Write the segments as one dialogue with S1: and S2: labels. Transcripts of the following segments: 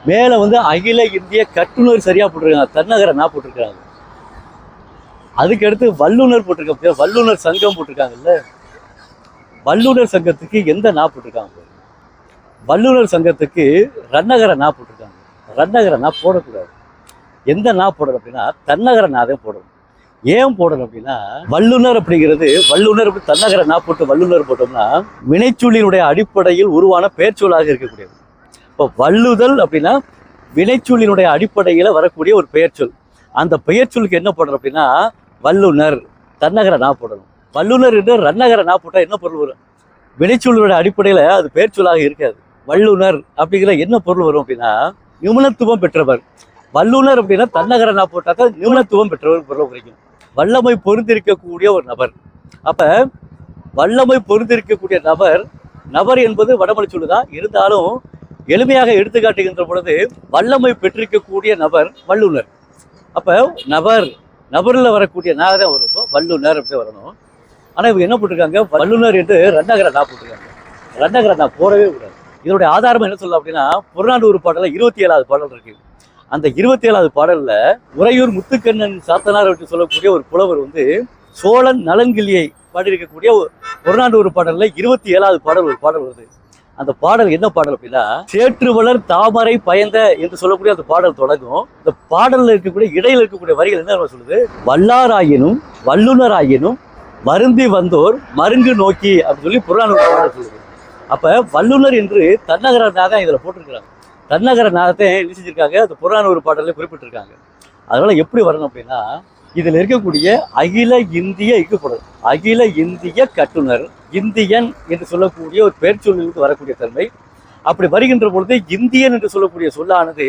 S1: மேலே வந்து அகில இந்திய கட்டுனர் சரியாக போட்டிருக்காங்க, தன்னகர நான் போட்டிருக்காங்க. அதுக்கடுத்து வல்லுனர் போட்டிருக்காங்க, வல்லுனர் சங்கம் போட்டிருக்காங்கல்ல. வல்லுனர் சங்கத்துக்கு எந்த நா போட்டிருக்காங்க? வல்லுனர் சங்கத்துக்கு ரன்னகர நா போட்டிருக்காங்க. ரன்னகர நா போடக்கூடாது. எந்த நா போடணும் அப்படின்னா தன்னகர நா தான் போடணும். ஏன் போடணும் அப்படின்னா வல்லுனர் அப்படிங்கிறது வல்லுனர் அப்படி தன்னகர நா போட்டு வல்லுனர் போட்டோம்னா வினைச்சொல்லினுடைய அடிப்படையில் உருவான பெயர்ச்சொல்லாக இருக்கக்கூடியது. இப்போ வல்லுதல் அப்படின்னா வினைச்சொல்லினுடைய அடிப்படையில் வரக்கூடிய ஒரு பெயர்ச்சொல். அந்த பெயர்ச்சொல்லுக்கு என்ன போடணும் அப்படின்னா வல்லுனர் தன்னகர நா போடணும். வல்லுனர் என்று ரன்னகர நா போட்டால் என்ன பொருள் வரும்? வினைச்சொல்லுடைய அடிப்படையில் அது பெயர்ச்சொல்லாக இருக்காது. வல்லுனர் அப்படிங்கிற என்ன பொருள் வரும் அப்படின்னா நிபுணத்துவம் பெற்றவர். வல்லுனர் அப்படின்னா தன்னகர நா போட்டாக்க நிபுணத்துவம் பெற்றவர் பொருள் கிடைக்கும். வல்லமை பொருந்திருக்கக்கூடிய ஒரு நபர். அப்ப வல்லமை பொருந்திருக்கக்கூடிய நபர் என்பது வடமொழி சொல்லுதான். இருந்தாலும் எளிமையாக எடுத்துக்காட்டுகின்ற பொழுது வல்லமை பெற்றிருக்கக்கூடிய நபர் வல்லுனர். அப்ப நபர்ல வரக்கூடிய நான் தான் வரும், வல்லுனர் அப்படி வரணும். ஆனா இவங்க என்ன போட்டிருக்காங்க, வல்லுனர் என்று ரன்னகர நா போட்டிருக்காங்க. ரன்னகர நா போடவே கூடாது. இதனுடைய ஆதாரம் என்ன சொல்லலாம் அப்படின்னா புறநானூறு பாடல 27வது பாடல் இருக்கு. அந்த 27வது பாடல்ல உறையூர் முத்துக்கண்ணன் சாத்தனார் என்று சொல்லக்கூடிய ஒரு புலவர் வந்து சோழன் நலன்கிளியை பாடியிருக்கக்கூடிய புறநானூறு பாடல்ல 27வது பாடல் ஒரு பாடல் வருது. அந்த பாடல் என்ன பாடல் அப்படின்னா சேற்றுவளர் தாமரை பயந்த என்று சொல்லக்கூடிய அந்த பாடல் தொடங்கும். இந்த பாடல்ல இருக்கக்கூடிய இடையில இருக்கக்கூடிய வரிகள் என்ன சொல்லுது? வல்லாராயினும் வல்லுனராயினும் மருந்தி வந்தோர் மருங்கு நோக்கி அப்படின்னு சொல்லி புறநானூறு பாடல் சொல்லுது. அப்ப வல்லுனர் என்று தன்னகர நாதான் இதுல போட்டிருக்கிறாங்க. தன்னகர நாதத்தை என்ன செஞ்சிருக்காங்க, அந்த புறநானூறு பாடல்ல குறிப்பிட்டிருக்காங்க. அதனால எப்படி வரணும் அப்படின்னா இதுல இருக்கக்கூடிய அகில இந்திய இக்குப்படல், அகில இந்திய கட்டுனர், இந்தியன் என்று சொல்லக்கூடிய ஒரு பெயர் சொல்லிலிருந்து வரக்கூடிய தன்மை. அப்படி வருகின்ற பொழுது இந்தியன் என்று சொல்லக்கூடிய சொல்லானது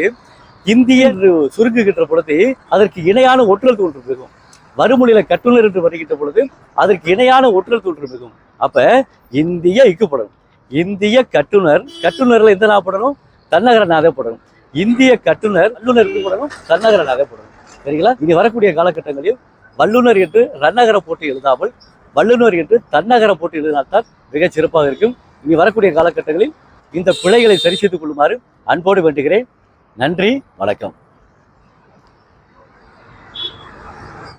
S1: இந்திய என்று சுருங்குகின்ற பொழுது அதற்கு இணையான ஒற்றல் தோன்று மிகும். வறுமொழியில கட்டுனர் என்று வருகின்ற பொழுது அதற்கு இணையான ஒற்றல் தோன்று மிகும். அப்ப இந்திய இக்குப்படணும். இந்திய கட்டுனர், கட்டுனர்ல எந்த நா போடணும்? தன்னகர நாதே போடணும். இந்திய கட்டுனர் வல்லுனர் போடணும், தன்னகர நாதே போடணும். சரிங்களா? இனி வரக்கூடிய காலகட்டங்களில் வல்லுனர் என்று ரன்னகர போட்டு எழுதாமல் வல்லுனர் என்று தன்னகர போட்டு எழுதினால்தான் மிகச் சிறப்பாக இருக்கும். இனி வரக்கூடிய காலகட்டங்களில் இந்த பிழைகளை சரி செய்து கொள்ளுமாறு அன்போடு வேண்டுகிறேன். நன்றி, வணக்கம்.